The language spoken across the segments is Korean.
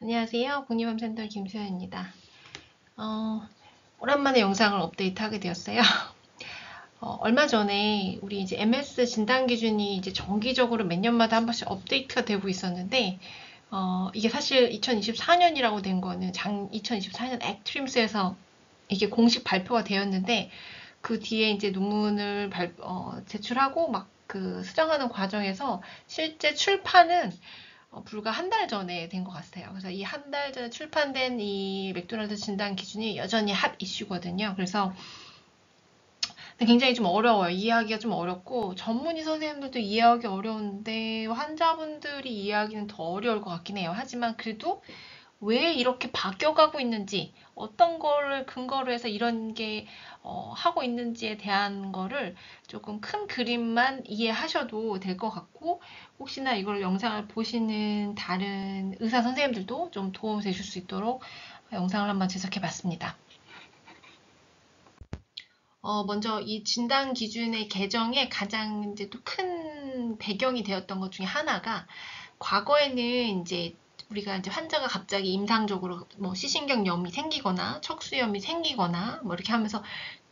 안녕하세요. 국립암센터 김수현입니다. 오랜만에 영상을 업데이트하게 되었어요. 얼마 전에 우리 이제 MS 진단 기준이 이제 정기적으로 몇 년마다 한 번씩 업데이트가 되고 있었는데, 이게 사실 2024년이라고 된 거는 2024년 액트림스에서 이게 공식 발표가 되었는데, 그 뒤에 이제 논문을 제출하고 막 그 수정하는 과정에서 실제 출판은 불과 한 달 전에 된 것 같아요. 그래서 이 한 달 전에 출판된 이 맥도날드 진단 기준이 여전히 핫 이슈거든요. 그래서 굉장히 좀 어려워요. 이해하기가 좀 어렵고 전문의 선생님들도 이해하기 어려운데 환자분들이 이해하기는 더 어려울 것 같긴 해요. 하지만 그래도 왜 이렇게 바뀌어가고 있는지, 어떤 거를 근거로 해서 이런 게 하고 있는지에 대한 거를 조금 큰 그림만 이해하셔도 될 것 같고, 혹시나 이걸 영상을 보시는 다른 의사 선생님들도 좀 도움 되실 수 있도록 영상을 한번 제작해 봤습니다. 먼저 이 진단 기준의 개정에 가장 이제 또 큰 배경이 되었던 것 중에 하나가, 과거에는 이제 우리가 이제 환자가 갑자기 임상적으로 뭐 시신경염이 생기거나 척수염이 생기거나 뭐 이렇게 하면서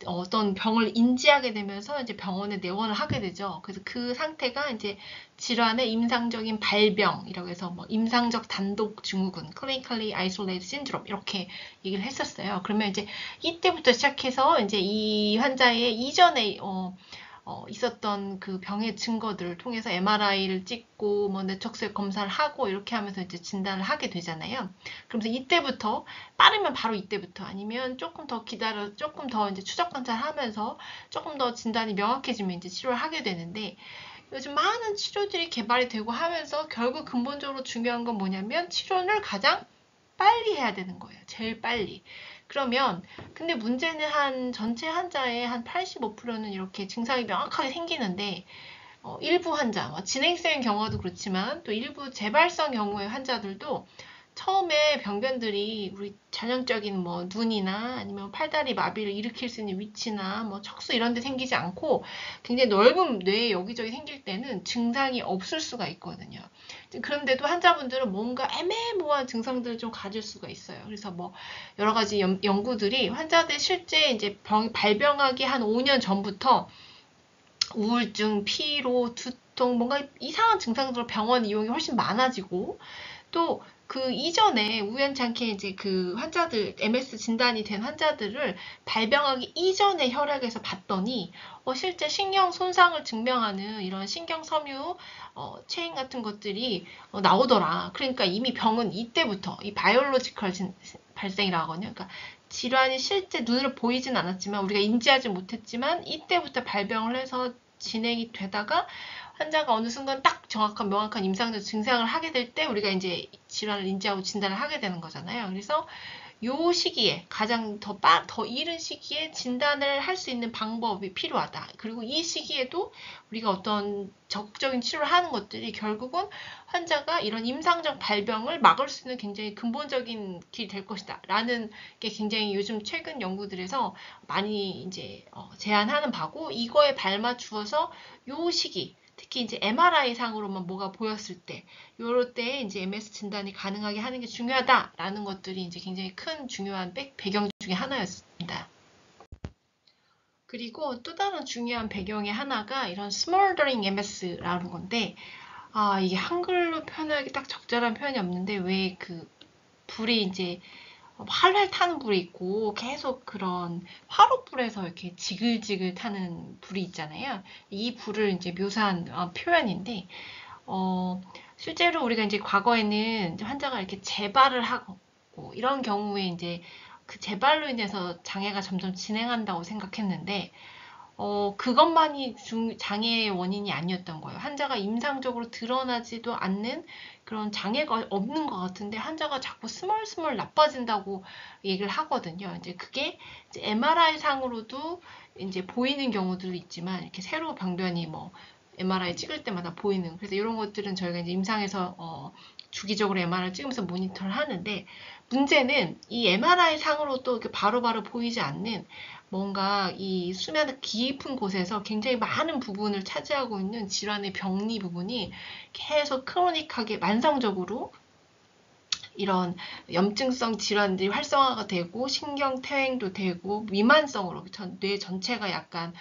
어떤 병을 인지하게 되면서 이제 병원에 내원을 하게 되죠. 그래서 그 상태가 이제 질환의 임상적인 발병이라고 해서 뭐 임상적 단독 증후군, clinically isolated syndrome 이렇게 얘기를 했었어요. 그러면 이제 이때부터 시작해서 이제 이 환자의 이전에 있었던 그 병의 증거들을 통해서 MRI를 찍고 뭐 뇌척수액 검사를 하고 이렇게 하면서 이제 진단을 하게 되잖아요. 그러면서 이때부터, 빠르면 바로 이때부터, 아니면 조금 더 기다려 조금 더 이제 추적 관찰하면서 조금 더 진단이 명확해지면 이제 치료를 하게 되는데, 요즘 많은 치료들이 개발이 되고 하면서 결국 근본적으로 중요한 건 뭐냐면 치료를 가장 빨리 해야 되는 거예요. 제일 빨리. 그러면 근데 문제는 한 전체 환자의 한 85%는 이렇게 증상이 명확하게 생기는데, 일부 환자, 진행성인 경우도 그렇지만 또 일부 재발성 경우의 환자들도 처음에 병변들이 우리 전형적인 뭐 눈이나 아니면 팔다리 마비를 일으킬 수 있는 위치나 뭐 척수 이런 데 생기지 않고 굉장히 넓은 뇌에 여기저기 생길 때는 증상이 없을 수가 있거든요. 그런데도 환자분들은 뭔가 애매모호한 증상들을 좀 가질 수가 있어요. 그래서 뭐 여러 가지 연구들이 환자들 실제 이제 발병하기 한 5년 전부터 우울증, 피로, 두통, 뭔가 이상한 증상으로 병원 이용이 훨씬 많아지고, 또 그 이전에 우연찮게 이제 그 환자들, MS 진단이 된 환자들을 발병하기 이전에 혈액에서 봤더니, 실제 신경 손상을 증명하는 이런 신경 섬유, 체인 같은 것들이 나오더라. 그러니까 이미 병은 이때부터, 이 바이올로지컬 발생이라고 하거든요. 그러니까 질환이 실제 눈으로 보이진 않았지만 우리가 인지하지 못했지만 이때부터 발병을 해서 진행이 되다가 환자가 어느 순간 딱 정확한 명확한 임상적 증상을 하게 될 때 우리가 이제 질환을 인지하고 진단을 하게 되는 거잖아요. 그래서 요 시기에 가장 더 이른 시기에 진단을 할 수 있는 방법이 필요하다. 그리고 이 시기에도 우리가 어떤 적극적인 치료를 하는 것들이 결국은 환자가 이런 임상적 발병을 막을 수 있는 굉장히 근본적인 길이 될 것이다. 라는 게 굉장히 요즘 최근 연구들에서 많이 이제 제안하는 바고, 이거에 발맞추어서 요 시기, 특히 이제 MRI 상으로만 뭐가 보였을 때, 요럴 때 이제 MS 진단이 가능하게 하는 게 중요하다라는 것들이 이제 굉장히 큰 중요한 배경 중에 하나였습니다. 그리고 또 다른 중요한 배경의 하나가 이런 smoldering MS라는 건데, 이게 한글로 표현하기 딱 적절한 표현이 없는데, 왜 그 불이 이제 활활 타는 불이 있고 계속 그런 화롯불에서 이렇게 지글지글 타는 불이 있잖아요. 이 불을 이제 묘사한 표현인데, 실제로 우리가 이제 과거에는 이제 환자가 이렇게 재발을 하고 이런 경우에 이제 그 재발로 인해서 장애가 점점 진행한다고 생각했는데, 그것만이 장애의 원인이 아니었던 거예요. 환자가 임상적으로 드러나지도 않는 그런 장애가 없는 것 같은데 환자가 자꾸 스멀스멀 나빠진다고 얘기를 하거든요. 이제 그게 이제 MRI 상으로도 이제 보이는 경우도 있지만, 이렇게 세로 병변이 뭐 MRI 찍을 때마다 보이는, 그래서 이런 것들은 저희가 이제 임상에서 주기적으로 MRI 찍으면서 모니터를 하는데, 문제는 이 MRI 상으로도 바로바로 보이지 않는 뭔가 이 수면 깊은 곳에서 굉장히 많은 부분을 차지하고 있는 질환의 병리 부분이 계속 크로닉하게 만성적으로 이런 염증성 질환들이 활성화가 되고 신경퇴행도 되고 미만성으로 뇌 전체가 약간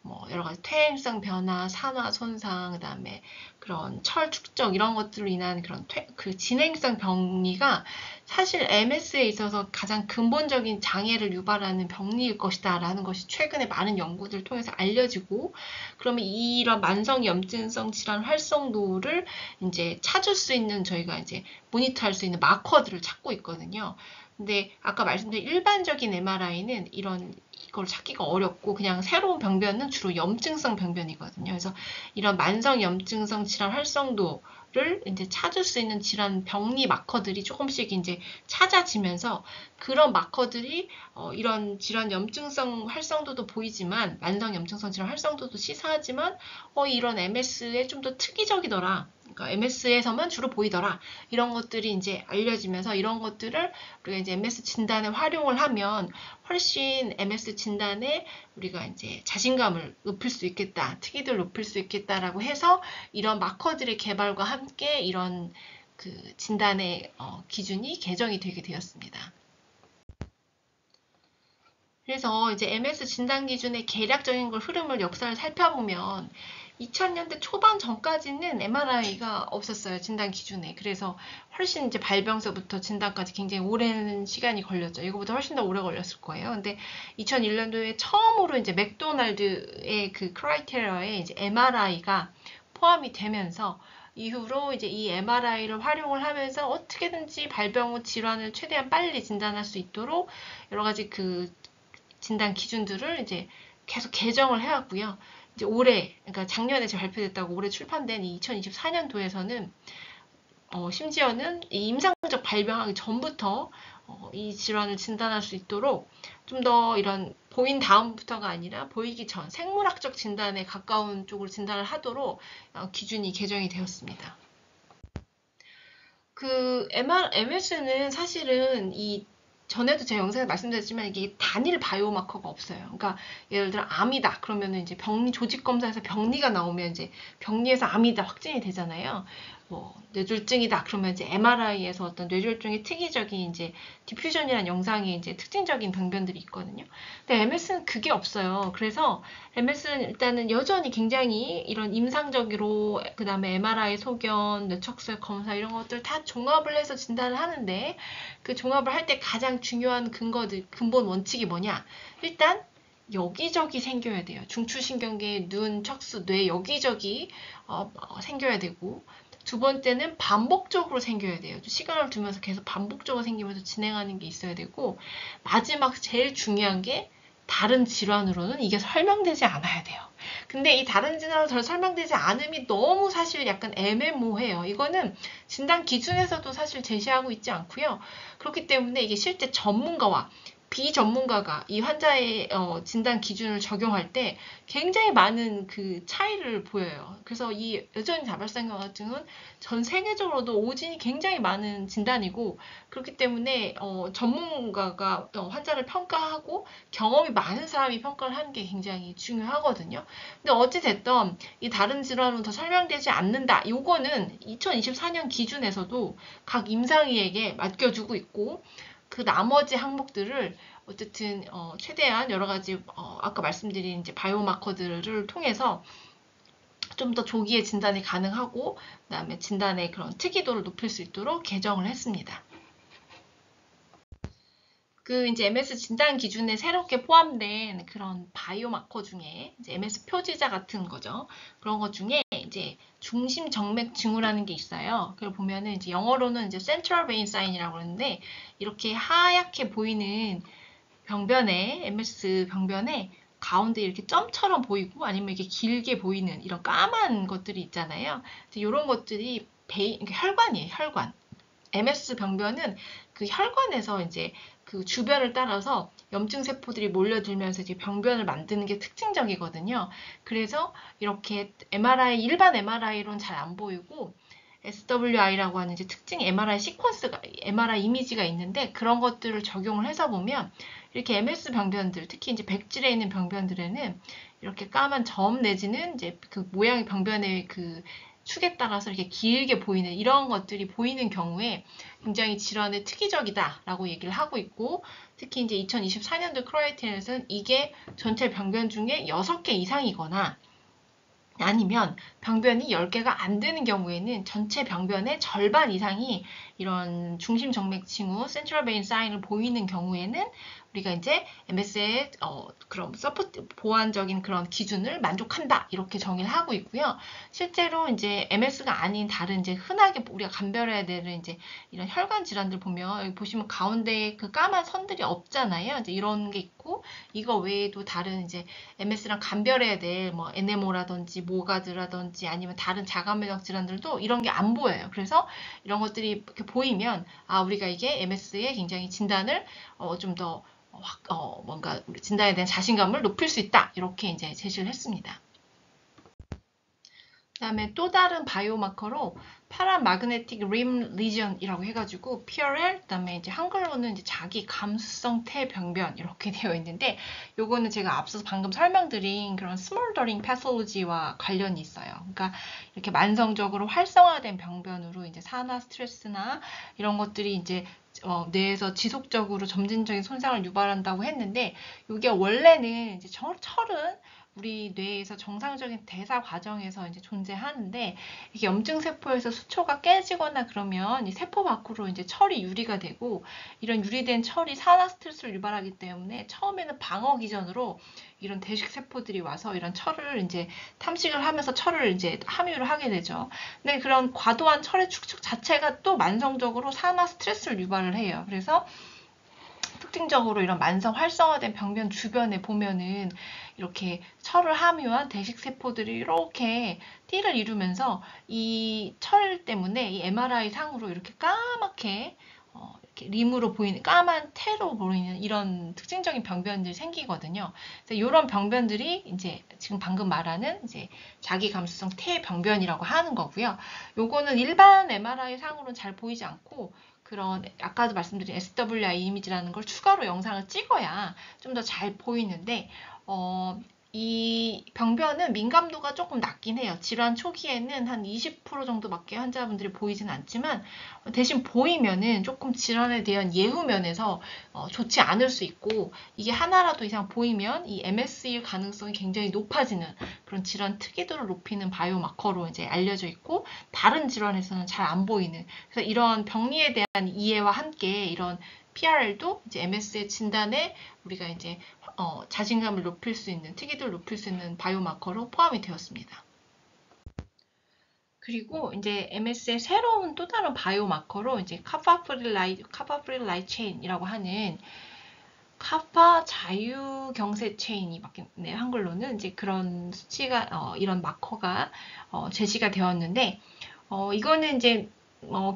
뭐 여러 가지 퇴행성 변화, 산화 손상, 그다음에 그런 철 축적 이런 것들로 인한 그런 그 진행성 병리가 사실 MS에 있어서 가장 근본적인 장애를 유발하는 병리일 것이다라는 것이 최근에 많은 연구들을 통해서 알려지고, 그러면 이런 만성 염증성 질환 활성도를 이제 찾을 수 있는, 저희가 이제 모니터할 수 있는 마커들을 찾고 있거든요. 근데 아까 말씀드린 일반적인 MRI는 이걸 찾기가 어렵고, 그냥 새로운 병변은 주로 염증성 병변이거든요. 그래서 이런 만성 염증성 질환 활성도를 이제 찾을 수 있는 질환 병리 마커들이 조금씩 이제 찾아지면서, 그런 마커들이 이런 질환 염증성 활성도도 보이지만, 만성 염증성 질환 활성도도 시사하지만 이런 MS에 좀 더 특이적이더라, 그러니까 MS에서만 주로 보이더라, 이런 것들이 이제 알려지면서, 이런 것들을 우리가 이제 MS 진단에 활용을 하면 훨씬 MS 진단에 우리가 이제 자신감을 높일 수 있겠다, 특이도를 높일 수 있겠다라고 해서 이런 마커들의 개발과 함께 이런 그 진단의 기준이 개정이 되게 되었습니다. 그래서 이제 MS 진단 기준의 개략적인 흐름을, 역사를 살펴보면 2000년대 초반 전까지는 MRI가 없었어요, 진단 기준에. 그래서 훨씬 이제 발병서부터 진단까지 굉장히 오랜 시간이 걸렸죠. 이거보다 훨씬 더 오래 걸렸을 거예요. 근데 2001년도에 처음으로 이제 맥도날드의 그 크라이테리아에 이제 MRI가 포함이 되면서, 이후로 이제 이 MRI를 활용을 하면서 어떻게든지 발병 후 질환을 최대한 빨리 진단할 수 있도록 여러 가지 그 진단 기준들을 이제 계속 개정을 해왔고요. 이제 올해, 그러니까 작년에 발표됐다고 올해 출판된 이 2024년도에서는 심지어는 이 임상적 발병하기 전부터 이 질환을 진단할 수 있도록 좀 더 이런 보인 다음부터가 아니라 보이기 전 생물학적 진단에 가까운 쪽으로 진단을 하도록 기준이 개정이 되었습니다. 그 MS는 사실은 전에도 제 영상에 말씀드렸지만 이게 단일 바이오마커가 없어요. 그러니까 예를 들어 암이다 그러면은 이제 조직 검사에서 병리가 나오면 이제 병리에서 암이다 확진이 되잖아요. 뭐 뇌졸중이다 그러면 이제 MRI에서 어떤 뇌졸중의 특이적인 이제 디퓨전이라는 영상의 이제 특징적인 병변들이 있거든요. 근데 MS는 그게 없어요. 그래서 MS는 일단은 여전히 굉장히 이런 임상적으로, 그 다음에 MRI 소견, 뇌척술 검사 이런 것들 다 종합을 해서 진단을 하는데, 그 종합을 할 때 가장 중요한 근본 원칙이 뭐냐? 일단 여기저기 생겨야 돼요. 중추신경계, 눈, 척수, 뇌 여기저기 생겨야 되고, 두 번째는 반복적으로 생겨야 돼요. 시간을 두면서 계속 반복적으로 생기면서 진행하는 게 있어야 되고, 마지막 제일 중요한 게 다른 질환으로는 이게 설명되지 않아야 돼요. 근데 이 다른 질환으로 설명되지 않음이 너무 사실 약간 애매모호해요. 이거는 진단 기준에서도 사실 제시하고 있지 않고요. 그렇기 때문에 이게 실제 전문가와 비전문가가 이 환자의 진단 기준을 적용할 때 굉장히 많은 그 차이를 보여요. 그래서 이 여전히 다발성경화증은 전 세계적으로도 오진이 굉장히 많은 진단이고, 그렇기 때문에 전문가가 환자를 평가하고 경험이 많은 사람이 평가를 하는 게 굉장히 중요하거든요. 근데 어찌됐든 이 다른 질환은 더 설명되지 않는다, 요거는 2024년 기준에서도 각 임상의에게 맡겨주고 있고, 그 나머지 항목들을 어쨌든 최대한 여러 가지 아까 말씀드린 이제 바이오마커들을 통해서 좀 더 조기에 진단이 가능하고, 그다음에 진단의 그런 특이도를 높일 수 있도록 개정을 했습니다. 그 이제 MS 진단 기준에 새롭게 포함된 그런 바이오마커 중에 이제 MS 표지자 같은 거죠. 그런 것 중에 이제 중심 정맥 징후라는 게 있어요. 그걸 보면은 이제 영어로는 이제 Central Vein Sign이라고 그러는데, 이렇게 하얗게 보이는 병변에, MS 병변에 가운데 이렇게 점처럼 보이고 아니면 이렇게 길게 보이는 이런 까만 것들이 있잖아요. 이런 것들이 혈관이에요, 혈관. MS 병변은 그 혈관에서 이제 그 주변을 따라서 염증 세포들이 몰려들면서 이제 병변을 만드는 게 특징적이거든요. 그래서 이렇게 일반 MRI로는 잘 안 보이고 SWI라고 하는 이제 특징 MRI 시퀀스가, MRI 이미지가 있는데, 그런 것들을 적용을 해서 보면 이렇게 MS 병변들, 특히 이제 백질에 있는 병변들에는 이렇게 까만 점 내지는 이제 그 모양의 병변의 그 축에 따라서 이렇게 길게 보이는 이런 것들이 보이는 경우에 굉장히 질환의 특이적이다라고 얘기를 하고 있고, 특히 이제 2024년도 크라이테리언에서는 이게 전체 병변 중에 6개 이상이거나 아니면 병변이 10개가 안 되는 경우에는 전체 병변의 절반 이상이 이런 중심 정맥 징후, 센트럴 베인 사인을 보이는 경우에는 우리가 이제 MS의 그런 서포트 보완적인 그런 기준을 만족한다 이렇게 정의를 하고 있고요. 실제로 이제 MS가 아닌 다른 이제 흔하게 우리가 감별해야 되는 이제 이런 혈관 질환들 보면 여기 보시면 가운데에 그 까만 선들이 없잖아요. 이제 이런 게 있고 이거 외에도 다른 이제 MS랑 감별해야 될 뭐 NMO라든지 모가드라든지 아니면 다른 자가면역 질환들도 이런 게 안 보여요. 그래서 이런 것들이 이렇게 보이면 아 우리가 이게 MS에 굉장히 진단을 좀 더 뭔가 우리 진단에 대한 자신감을 높일 수 있다 이렇게 이제 제시를 했습니다. 그다음에 또 다른 바이오마커로 파라마그네틱 림 리전이라고 해가지고 PRL, 그다음에 이제 한글로는 이제 자기 감수성 태병변 이렇게 되어 있는데, 요거는 제가 앞서서 방금 설명드린 그런 스몰더링 패솔로지와 관련이 있어요. 그러니까 이렇게 만성적으로 활성화된 병변으로 이제 산화 스트레스나 이런 것들이 이제 뇌에서 지속적으로 점진적인 손상을 유발한다고 했는데, 이게 원래는 이제 철은 우리 뇌에서 정상적인 대사 과정에서 이제 존재하는데, 이게 염증 세포에서 수초가 깨지거나 그러면 이 세포 밖으로 이제 철이 유리가 되고, 이런 유리된 철이 산화 스트레스를 유발하기 때문에 처음에는 방어 기전으로 이런 대식 세포들이 와서 이런 철을 이제 탐식을 하면서 철을 이제 함유를 하게 되죠. 근데 그런 과도한 철의 축적 자체가 또 만성적으로 산화 스트레스를 유발을 해요. 그래서 특징적으로 이런 만성 활성화된 병변 주변에 보면은 이렇게 철을 함유한 대식 세포들이 이렇게 띠를 이루면서 이 철 때문에 이 MRI 상으로 이렇게 까맣게 이렇게 림으로 보이는 까만 태로 보이는 이런 특징적인 병변들이 생기거든요. 그래서 이런 병변들이 이제 지금 방금 말하는 이제 자기 감수성 태 병변이라고 하는 거고요. 요거는 일반 MRI 상으로는 잘 보이지 않고 그런 아까도 말씀드린 SWI 이미지라는 걸 추가로 영상을 찍어야 좀 더 잘 보이는데 이 병변은 민감도가 조금 낮긴 해요. 질환 초기에는 한 20% 정도밖에 환자분들이 보이진 않지만 대신 보이면은 조금 질환에 대한 예후면에서 좋지 않을 수 있고, 이게 하나라도 이상 보이면 이 MS일 가능성이 굉장히 높아지는 그런 질환 특이도를 높이는 바이오마커로 이제 알려져 있고, 다른 질환에서는 잘 안 보이는, 그래서 이런 병리에 대한 이해와 함께 이런 PRL도 이제 MS의 진단에 우리가 이제 자신감을 높일 수 있는, 특이도를 높일 수 있는 바이오마커로 포함이 되었습니다. 그리고 이제 MS의 새로운 또 다른 바이오마커로 이제 카파프릴 라이트 체인이라고 하는 카파 자유경색 체인이 맞겠네요. 한글로는 이제 그런 수치가 이런 마커가 제시가 되었는데, 이거는 이제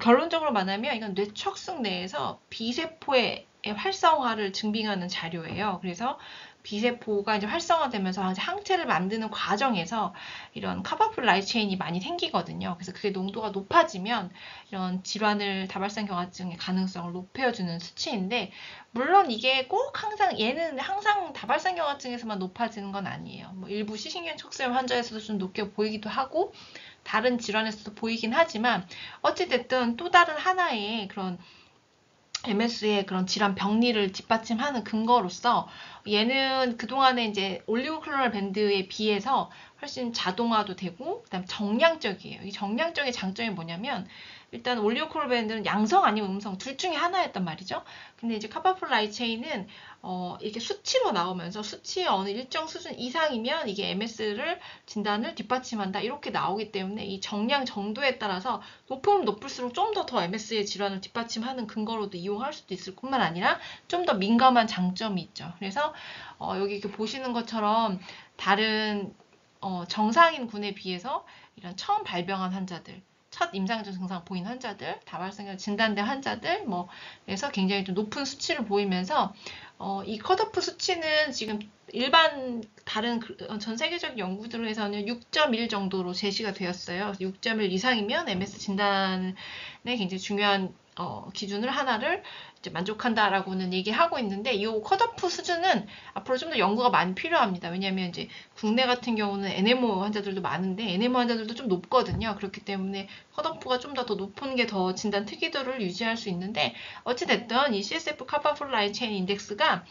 결론적으로 말하면 이건 뇌척ซึ่내에서 비세포의 활성화를 증빙하는 자료예요. 그래서 비세포가 이제 활성화되면서 항체를 만드는 과정에서 이런 카파풀 라이트 체인이 많이 생기거든요. 그래서 그게 농도가 높아지면 이런 질환을 다발성 경화증의 가능성을 높여주는 수치인데, 물론 이게 꼭 얘는 항상 다발성 경화증에서만 높아지는 건 아니에요. 뭐 일부 시신경 척수염 환자에서도 좀 높게 보이기도 하고 다른 질환에서도 보이긴 하지만, 어찌됐든 또 다른 하나의 그런 MS의 그런 질환 병리를 뒷받침하는 근거로서 얘는 그동안에 이제 올리고클로랄 밴드에 비해서 훨씬 자동화도 되고, 그다음 정량적이에요. 이 정량적인 장점이 뭐냐면, 일단 올리고클로랄 밴드는 양성 아니면 음성 둘 중에 하나였단 말이죠. 근데 이제 카파풀 라이트 체인은 이렇게 수치로 나오면서 수치의 어느 일정 수준 이상이면 이게 MS를 진단을 뒷받침한다 이렇게 나오기 때문에, 이 정량 정도에 따라서 높으면 높을수록 좀 더 MS의 질환을 뒷받침하는 근거로도 이용할 수도 있을 뿐만 아니라 좀 더 민감한 장점이 있죠. 그래서 여기 이렇게 보시는 것처럼 다른 정상인 군에 비해서 이런 처음 발병한 환자들, 첫 임상적 증상 보인 환자들, 다발성경 진단된 환자들, 그래서 굉장히 좀 높은 수치를 보이면서 이 컷오프 수치는 지금 일반 다른 전 세계적 연구들에서는 6.1 정도로 제시가 되었어요. 6.1 이상이면 MS 진단에 굉장히 중요한 기준을 하나를 이제 만족한다라고는 얘기하고 있는데, 이 컷오프 수준은 앞으로 좀 더 연구가 많이 필요합니다. 왜냐하면 이제 국내 같은 경우는 NMO 환자들도 많은데 NMO 환자들도 좀 높거든요. 그렇기 때문에 컷오프가 좀 더 높은 게 더 진단 특이도를 유지할 수 있는데, 어찌됐든 이 CSF 카파풀 라이트 체인 인덱스가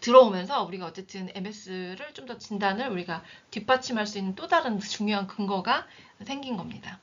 들어오면서 우리가 어쨌든 MS를 좀 더 진단을 우리가 뒷받침할 수 있는 또 다른 중요한 근거가 생긴 겁니다.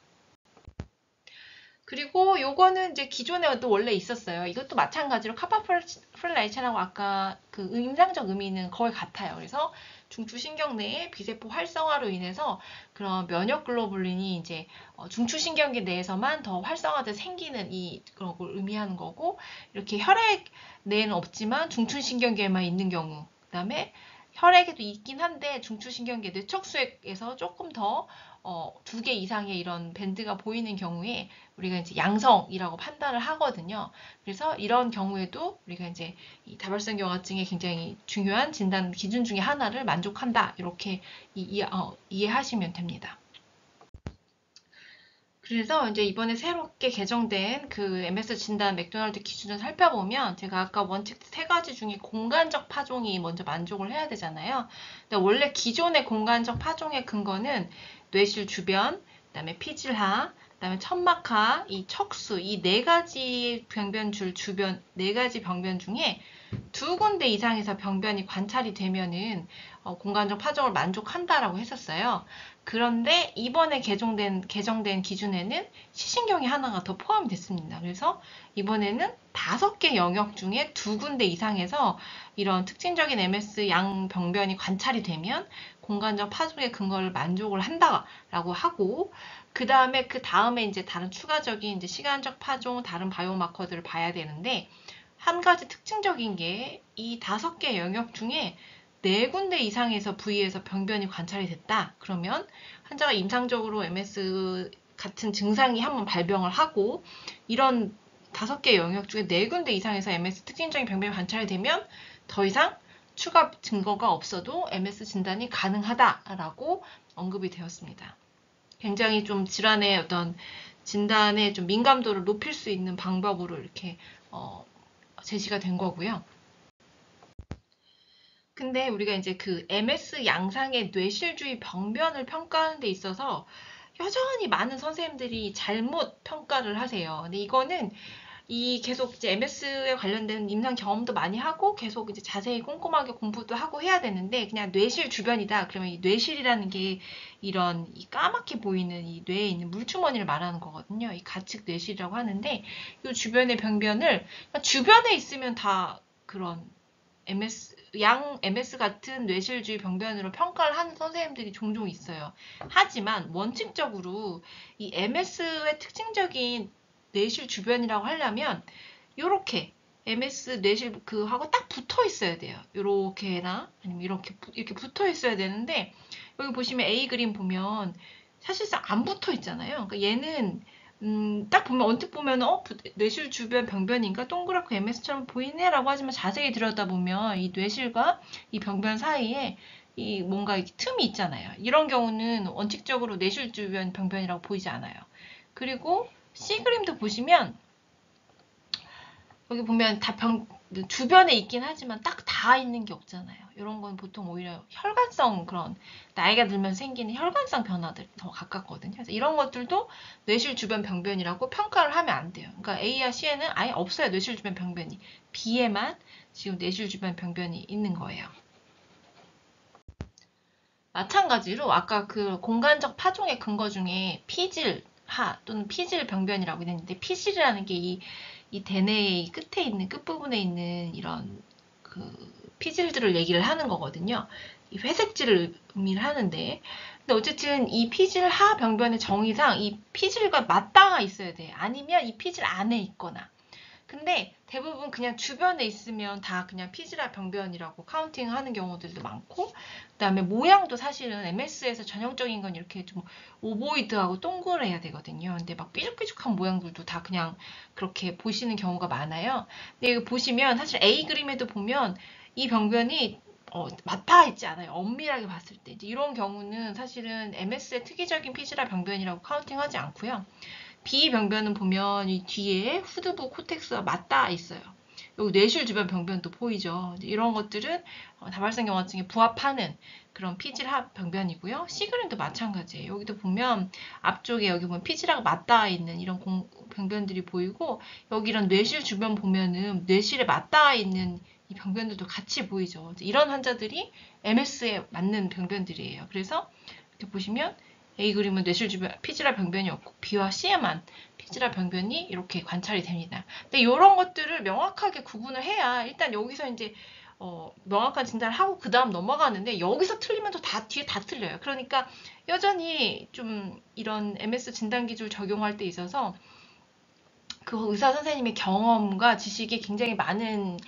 그리고 요거는 이제 기존에 또 원래 있었어요. 이것도 마찬가지로 카파풀라이체라고 아까 그 임상적 의미는 거의 같아요. 그래서 중추신경 내의 비세포 활성화로 인해서 그런 면역 글로불린이 이제 중추신경계 내에서만 더 활성화돼 생기는 그런 걸 의미하는 거고, 이렇게 혈액 내에는 없지만 중추신경계에만 있는 경우, 그다음에 혈액에도 있긴 한데 중추신경계 뇌척수액에서 조금 더 2개 이상의 이런 밴드가 보이는 경우에 우리가 이제 양성이라고 판단을 하거든요. 그래서 이런 경우에도 우리가 이제 이 다발성 경화증의 굉장히 중요한 진단 기준 중에 하나를 만족한다. 이렇게 이해하시면 됩니다. 그래서 이제 이번에 새롭게 개정된 그 MS 진단 맥도날드 기준을 살펴보면, 제가 아까 원칙 3가지 중에 공간적 파종이 먼저 만족을 해야 되잖아요. 근데 원래 기존의 공간적 파종의 근거는 뇌실 주변, 그다음에 피질하, 그다음에 천막하, 이 척수, 이 4가지 병변줄 주변 4가지 병변 중에 2군데 이상에서 병변이 관찰이 되면은 공간적 파종을 만족한다라고 했었어요. 그런데 이번에 개정된 기준에는 시신경이 하나가 더 포함이 됐습니다. 그래서 이번에는 5개 영역 중에 2군데 이상에서 이런 특징적인 MS 양 병변이 관찰이 되면 공간적 파종의 근거를 만족을 한다라고 하고, 그 다음에 이제 다른 추가적인 이제 시간적 파종, 다른 바이오마커들을 봐야 되는데, 한 가지 특징적인 게 이 5개 영역 중에 4군데 이상에서 부위에서 병변이 관찰이 됐다. 그러면 환자가 임상적으로 MS 같은 증상이 한번 발병을 하고, 이런 5개 영역 중에 4군데 이상에서 MS 특징적인 병변이 관찰이 되면 더 이상 추가 증거가 없어도 MS 진단이 가능하다라고 언급이 되었습니다. 굉장히 좀 질환의 어떤 진단의 좀 민감도를 높일 수 있는 방법으로 이렇게 제시가 된 거고요. 근데 우리가 이제 그 MS 양상의 뇌실주의 병변을 평가하는 데 있어서 여전히 많은 선생님들이 잘못 평가를 하세요. 근데 이거는 계속 이제 MS에 관련된 임상 경험도 많이 하고 계속 이제 자세히 꼼꼼하게 공부도 하고 해야 되는데, 그냥 뇌실 주변이다. 그러면 이 뇌실이라는 게 이런 이 까맣게 보이는 이 뇌에 있는 물주머니를 말하는 거거든요. 이 가측 뇌실이라고 하는데, 이 주변의 병변을 주변에 있으면 다 그런 MS 같은 뇌실주의 병변으로 평가를 하는 선생님들이 종종 있어요. 하지만 원칙적으로 이 MS의 특징적인 뇌실 주변이라고 하려면 요렇게 MS 뇌실 하고 딱 붙어 있어야 돼요. 요렇게나 아니면 이렇게 붙어 있어야 되는데, 여기 보시면 A 그림 보면 사실상 안 붙어 있잖아요. 그러니까 얘는 딱 보면 언뜻 보면 뇌실 주변 병변인가 동그랗고 MS처럼 보이네라고 하지만 자세히 들여다보면 이 뇌실과 이 병변 사이에 이 뭔가 틈이 있잖아요. 이런 경우는 원칙적으로 뇌실 주변 병변이라고 보이지 않아요. 그리고 C 그림도 보시면 여기 보면 다 주변에 있긴 하지만 딱 다 있는 게 없잖아요. 이런 건 보통 오히려 혈관성, 그런 나이가 들면 생기는 혈관성 변화들 더 가깝거든요. 그래서 이런 것들도 뇌실 주변 병변이라고 평가를 하면 안 돼요. 그러니까 A와 C에는 아예 없어요. 뇌실 주변 병변이. B에만 지금 뇌실 주변 병변이 있는 거예요. 마찬가지로 아까 그 공간적 파종의 근거 중에 피질하 또는 피질 병변이라고 했는데, 피질이라는 게 이 대뇌의 끝에 있는 끝부분에 있는 이런 그 피질들을 얘기를 하는 거거든요. 이 회색질을 의미를 하는데, 근데 어쨌든 이 피질하 병변의 정의상 이 피질과 맞닿아 있어야 돼. 아니면 이 피질 안에 있거나, 근데 대부분 그냥 주변에 있으면 다 그냥 피지라 병변이라고 카운팅하는 경우들도 많고, 그다음에 모양도 사실은 MS에서 전형적인 건 이렇게 좀 오보이드하고 동그래야 되거든요. 근데 막 삐죽삐죽한 모양들도 다 그냥 그렇게 보시는 경우가 많아요. 근데 이거 보시면 사실 A 그림에도 보면 이 병변이 맞닿아 있지 않아요. 엄밀하게 봤을 때. 이제 이런 경우는 사실은 MS의 특이적인 피지라 병변이라고 카운팅하지 않고요. B 병변은 보면 이 뒤에 후두부 코텍스와 맞닿아 있어요. 여기 뇌실 주변 병변도 보이죠. 이런 것들은 다발성 경화증에 부합하는 그런 피지라 병변이고요. C 그림도 마찬가지예요. 여기도 보면 앞쪽에 여기 보면 피지라가 맞닿아 있는 이런 병변들이 보이고, 여기 이런 뇌실 주변 보면은 뇌실에 맞닿아 있는 이 병변들도 같이 보이죠. 이런 환자들이 MS에 맞는 병변들이에요. 그래서 이렇게 보시면 A 그림은 뇌실 주변 피지라 병변이 없고 B와 C에만 피지라 병변이 이렇게 관찰이 됩니다. 근데 이런 것들을 명확하게 구분을 해야 일단 여기서 이제 명확한 진단을 하고 그 다음 넘어가는데, 여기서 틀리면 또 다 뒤에 다 틀려요. 그러니까 여전히 좀 이런 MS 진단 기술 적용할 때 있어서 그 의사 선생님의 경험과 지식이 굉장히 많은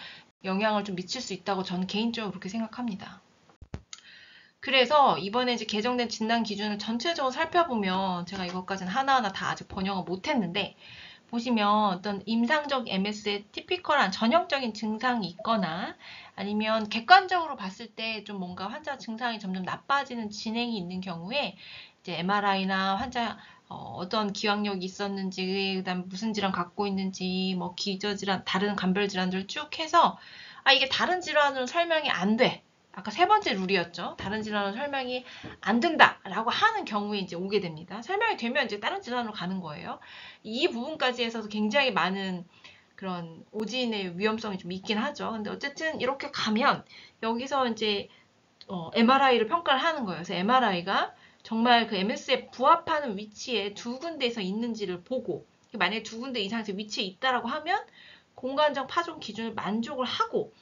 영향을 좀 미칠 수 있다고 저는 개인적으로 그렇게 생각합니다. 그래서 이번에 이제 개정된 진단 기준을 전체적으로 살펴보면, 제가 이것까지는 하나하나 다 아직 번역을 못했는데, 보시면 어떤 임상적 MS의 티피컬한 전형적인 증상이 있거나, 아니면 객관적으로 봤을 때 좀 뭔가 환자 증상이 점점 나빠지는 진행이 있는 경우에 이제 MRI나 환자 어떤 기억력이 있었는지, 그다음 무슨 질환 갖고 있는지, 뭐 기저질환, 다른 간별 질환들을 쭉 해서 이게 다른 질환으로 설명이 안 돼. 아까 세 번째 룰이었죠. 다른 질환으로 설명이 안 된다라고 하는 경우에 이제 오게 됩니다. 설명이 되면 이제 다른 질환으로 가는 거예요. 이 부분까지 해서 굉장히 많은 그런 오진의 위험성이 좀 있긴 하죠. 근데 어쨌든 이렇게 가면 여기서 이제 MRI를 평가를 하는 거예요. 그래서 MRI가 정말 그 MS에 부합하는 위치에 두 군데에서 있는지를 보고, 만약에 두 군데 이상에서 위치에 있다라고 하면 공간적 파종 기준을 만족을 하고,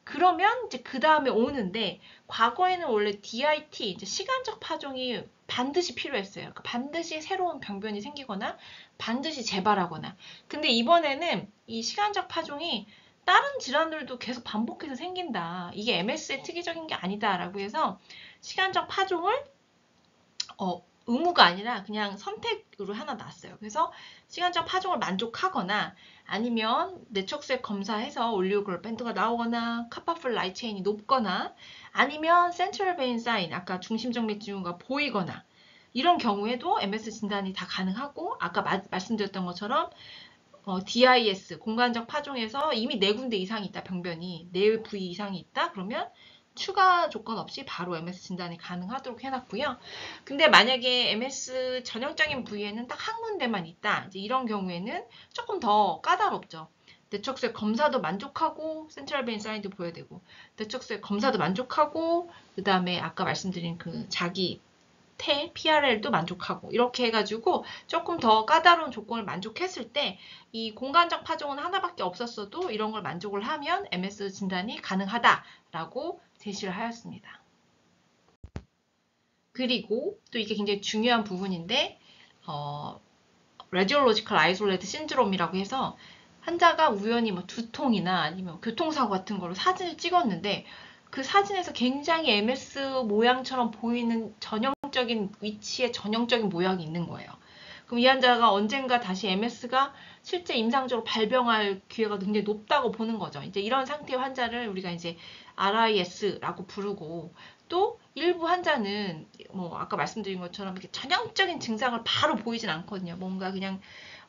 그러면 이제 그 다음에 오는데, 과거에는 원래 DIT, 이제 시간적 파종이 반드시 필요했어요. 그러니까 반드시 새로운 병변이 생기거나 반드시 재발하거나. 근데 이번에는 이 시간적 파종이 다른 질환들도 계속 반복해서 생긴다. 이게 MS의 특이적인 게 아니다라고 해서 시간적 파종을 의무가 아니라 그냥 선택으로 하나 놨어요. 그래서 시간적 파종을 만족하거나, 아니면 뇌척수액 검사해서 올리오그럴 밴드가 나오거나, 카파풀 라이트체인이 높거나, 아니면 센트럴 베인 사인, 아까 중심적 맥진후가 보이거나, 이런 경우에도 MS 진단이 다 가능하고, 아까 말씀드렸던 것처럼 DIS, 공간적 파종에서 이미 4군데 이상이 있다, 병변이 4부위 이상이 있다, 그러면 추가 조건 없이 바로 MS 진단이 가능하도록 해놨고요. 근데 만약에 MS 전형적인 부위에는 딱 한 군데만 있다, 이제 이런 경우에는 조금 더 까다롭죠. 뇌척수액 검사도 만족하고 센트럴 베인 사인도 보여야 되고, 뇌척수액 검사도 만족하고, 그 다음에 아까 말씀드린 그 자기 PRL도 만족하고, 이렇게 해가지고 조금 더 까다로운 조건을 만족했을 때 이 공간적 파종은 하나밖에 없었어도 이런 걸 만족을 하면 MS 진단이 가능하다라고 제시를 하였습니다. 그리고 또 이게 굉장히 중요한 부분인데, Radiological Isolated Syndrome이라고 해서 환자가 우연히 뭐 두통이나 아니면 교통사고 같은 거로 사진을 찍었는데, 그 사진에서 굉장히 MS 모양처럼 보이는 전형적인 위치에 전형적인 모양이 있는 거예요. 그럼 이 환자가 언젠가 다시 MS가 실제 임상적으로 발병할 기회가 굉장히 높다고 보는 거죠. 이제 이런 상태의 환자를 우리가 이제 RIS라고 부르고, 또 일부 환자는 뭐 아까 말씀드린 것처럼 이렇게 전형적인 증상을 바로 보이진 않거든요. 뭔가 그냥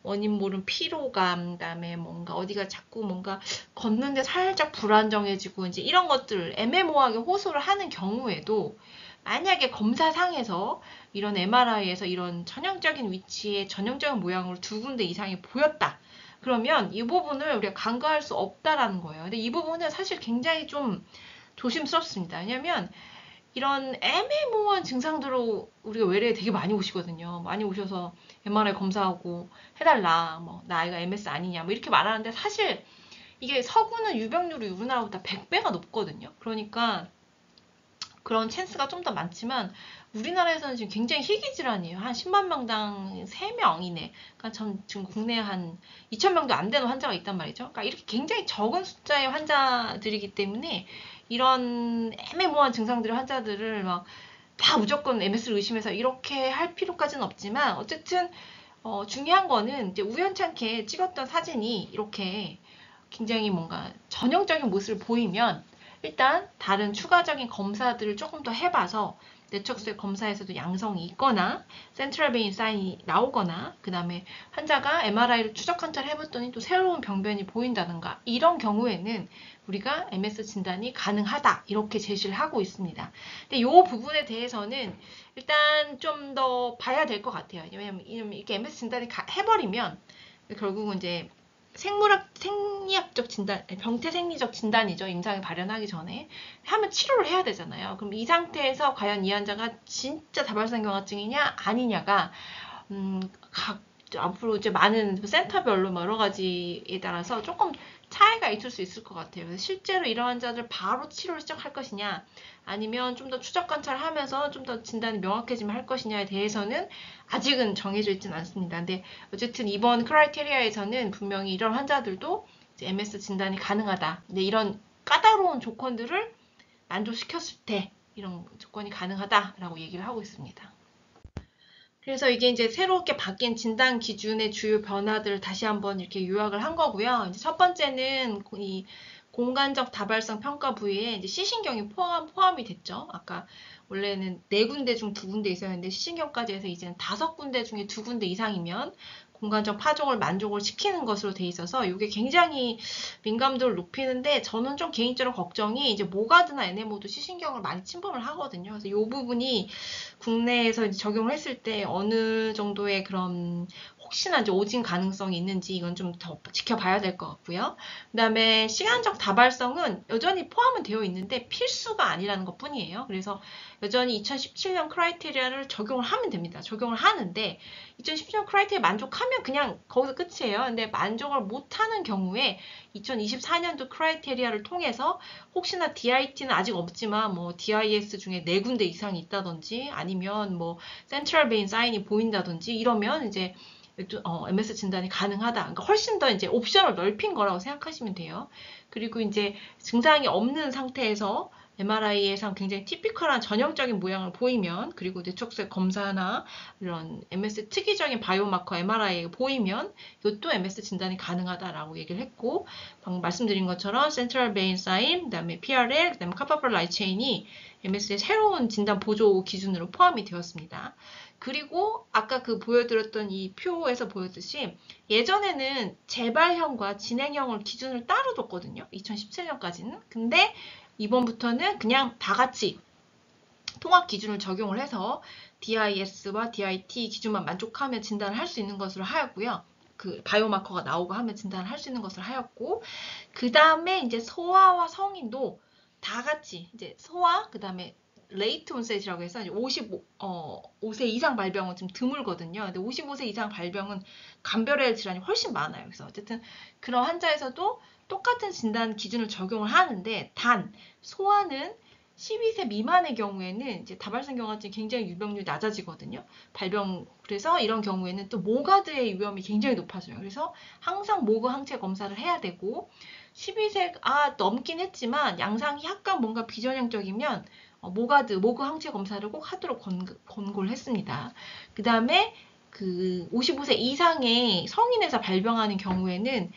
원인 모른 피로감, 그다음에 뭔가 어디가 자꾸 뭔가 걷는데 살짝 불안정해지고, 이제 이런 것들 애매모호하게 호소를 하는 경우에도, 만약에 검사상에서 이런 MRI에서 이런 전형적인 위치에 전형적인 모양으로 2군데 이상이 보였다, 그러면 이 부분을 우리가 간과할 수 없다라는 거예요. 근데 이 부분은 사실 굉장히 좀 조심스럽습니다. 왜냐면 이런 애매모호한 증상들로 우리가 외래에 되게 많이 오시거든요. 많이 오셔서 MRI 검사하고 해달라, 뭐 나 아이가 MS 아니냐, 뭐 이렇게 말하는데, 사실 이게 서구는 유병률이 우리나라보다 100배가 높거든요. 그러니까 그런 찬스가 좀 더 많지만 우리나라에서는 지금 굉장히 희귀 질환이에요. 한 10만 명당 3명 이내. 그러니까 전 지금 국내에 한 2,000명도 안 되는 환자가 있단 말이죠. 그러니까 이렇게 굉장히 적은 숫자의 환자들이기 때문에 이런 애매모호한 증상들의 환자들을 막 다 무조건 MS를 의심해서 이렇게 할 필요까지는 없지만 어쨌든 중요한 거는 이제 우연찮게 찍었던 사진이 이렇게 굉장히 뭔가 전형적인 모습을 보이면 일단 다른 추가적인 검사들을 조금 더 해봐서 내척수의 검사에서도 양성이 있거나 센트럴 베인 사인이 나오거나 그 다음에 환자가 MRI를 추적 관찰을 해봤더니 또 새로운 병변이 보인다든가 이런 경우에는 우리가 MS 진단이 가능하다 이렇게 제시를 하고 있습니다. 근데 이 부분에 대해서는 일단 좀 더 봐야 될 것 같아요. 왜냐면 이렇게 MS 진단이 해버리면 결국은 이제 생리학적 진단, 병태 생리적 진단이죠. 임상이 발현하기 전에 하면 치료를 해야 되잖아요. 그럼 이 상태에서 과연 이 환자가 진짜 다발성경화증이냐 아니냐가 앞으로 이제 많은 센터별로 여러 가지에 따라서 조금 차이가 있을 수 있을 것 같아요. 그래서 실제로 이런 환자들 바로 치료를 시작할 것이냐 아니면 좀 더 추적 관찰을 하면서 좀 더 진단이 명확해지면 할 것이냐에 대해서는 아직은 정해져 있지는 않습니다. 근데 어쨌든 이번 크라이테리아에서는 분명히 이런 환자들도 이제 MS 진단이 가능하다. 근데 이런 까다로운 조건들을 만족시켰을 때 이런 조건이 가능하다라고 얘기를 하고 있습니다. 그래서 이게 이제 새롭게 바뀐 진단 기준의 주요 변화들을 다시 한번 이렇게 요약을 한 거고요. 이제 첫 번째는 이 공간적 다발성 평가 부위에 이제 시신경이 포함이 됐죠. 아까 원래는 4군데 중 2군데 있었는데 시신경까지 해서 이제는 5군데 중에 2군데 이상이면 공간적 파종을 만족을 시키는 것으로 돼 있어서 이게 굉장히 민감도를 높이는데 저는 좀 개인적으로 걱정이 이제 모가드나 NMO도 시신경을 많이 침범을 하거든요. 그래서 이 부분이 국내에서 이제 적용을 했을 때 어느 정도의 그런 혹시나 이제 오진 가능성이 있는지 이건 좀 더 지켜봐야 될 것 같고요. 그 다음에 시간적 다발성은 여전히 포함은 되어 있는데 필수가 아니라는 것 뿐이에요. 그래서 여전히 2017년 크라이테리아를 적용을 하면 됩니다. 적용을 하는데 2017년 크라이테리아 만족하면 그냥 거기서 끝이에요. 근데 만족을 못하는 경우에 2024년도 크라이테리아를 통해서 혹시나 DIT는 아직 없지만 뭐 DIS 중에 4군데 이상이 있다든지 아니면 뭐 센트럴 베인 사인이 보인다든지 이러면 이제 MS 진단이 가능하다. 그러니까 훨씬 더 이제 옵션을 넓힌 거라고 생각하시면 돼요. 그리고 이제 증상이 없는 상태에서 MRI에서 굉장히 티피컬한 전형적인 모양을 보이면 그리고 뇌척수의 검사나 이런 MS 특이적인 바이오마커 MRI에 보이면 이것도 MS 진단이 가능하다라고 얘기를 했고 방금 말씀드린 것처럼 센트럴 베인 사인, 그다음에 PRL, 그다음에 카파블 라이트 체인이 MS의 새로운 진단 보조 기준으로 포함이 되었습니다. 그리고 아까 그 보여드렸던 이 표에서 보였듯이 예전에는 재발형과 진행형을 기준을 따로 뒀거든요. 2017년까지는. 근데 이번부터는 그냥 다 같이 통합 기준을 적용을 해서 DIS와 DIT 기준만 만족하면 진단을 할 수 있는 것으로 하였고요. 그 바이오마커가 나오고 하면 진단을 할 수 있는 것으로 하였고 그 다음에 이제 소아와 성인도 다 같이 이제 소아 그 다음에 레이트 온셋이라고 해서 55세 이상 발병은 좀 드물거든요. 근데 55세 이상 발병은 간별의 질환이 훨씬 많아요. 그래서 어쨌든 그런 환자에서도 똑같은 진단 기준을 적용을 하는데 단 소아는 12세 미만의 경우에는 이제 다발성 경화증이 굉장히 유병률이 낮아지거든요. 그래서 이런 경우에는 또 모가드의 위험이 굉장히 높아져요. 그래서 항상 모그 항체 검사를 해야 되고 12세가 넘긴 했지만 양상이 약간 뭔가 비전형적이면 모그 항체 검사를 꼭 하도록 권고를 했습니다. 그 다음에 그 55세 이상의 성인에서 발병하는 경우에는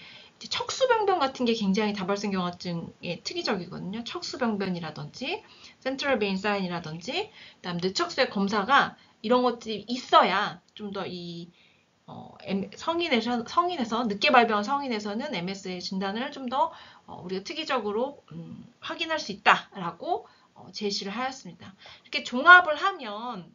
척수병변 같은 게 굉장히 다발성 경화증의 특이적이거든요. 척수병변이라든지 센트럴 베인 사인이라든지 그다음 뇌척수의 검사가 이런 것들이 있어야 좀 더 이 성인에서 늦게 발병한 성인에서는 MS의 진단을 좀 더 우리가 특이적으로 확인할 수 있다라고 제시를 하였습니다. 이렇게 종합을 하면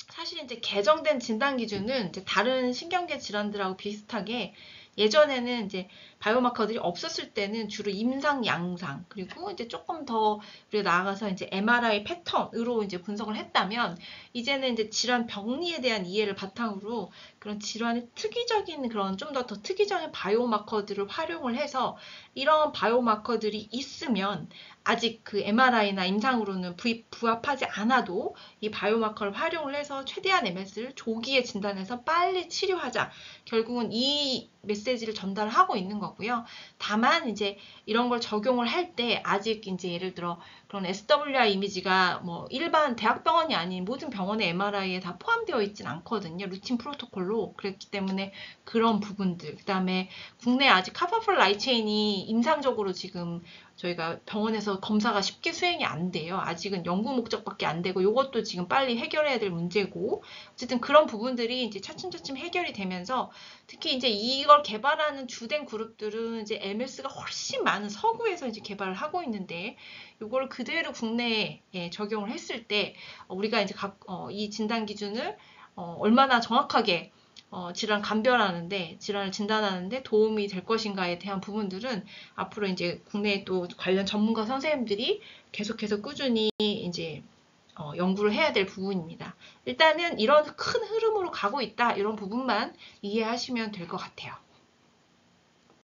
사실 이제 개정된 진단 기준은 이제 다른 신경계 질환들하고 비슷하게 예전에는 이제 바이오마커들이 없었을 때는 주로 임상, 양상, 그리고 이제 조금 더 우리가 나아가서 이제 MRI 패턴으로 이제 분석을 했다면, 이제는 이제 질환 병리에 대한 이해를 바탕으로 그런 질환의 특이적인 그런 좀 더 특이적인 바이오마커들을 활용을 해서, 이런 바이오마커들이 있으면 아직 그 MRI나 임상으로는 부합하지 않아도 이 바이오마커를 활용을 해서 최대한 MS를 조기에 진단해서 빨리 치료하자. 결국은 이 메시지를 전달하고 있는 거고요. 다만 이제 이런 걸 적용을 할 때 아직 이제 예를 들어 그런 SWI 이미지가 뭐 일반 대학병원이 아닌 모든 병원의 MRI에 다 포함되어 있진 않거든요. 루틴 프로토콜로. 그렇기 때문에 그런 부분들, 그다음에 국내 아직 카파풀 라이체인이 임상적으로 지금 저희가 병원에서 검사가 쉽게 수행이 안 돼요. 아직은 연구 목적밖에 안 되고, 이것도 지금 빨리 해결해야 될 문제고, 어쨌든 그런 부분들이 이제 차츰차츰 해결이 되면서, 특히 이제 이걸 개발하는 주된 그룹들은 이제 MS가 훨씬 많은 서구에서 이제 개발을 하고 있는데, 이걸 그대로 국내에 적용을 했을 때 우리가 이제 이 진단 기준을 얼마나 정확하게 질환 감별하는데, 질환을 진단하는데 도움이 될 것인가에 대한 부분들은 앞으로 이제 국내 또 관련 전문가 선생님들이 계속해서 꾸준히 이제 연구를 해야 될 부분입니다. 일단은 이런 큰 흐름으로 가고 있다, 이런 부분만 이해하시면 될 것 같아요.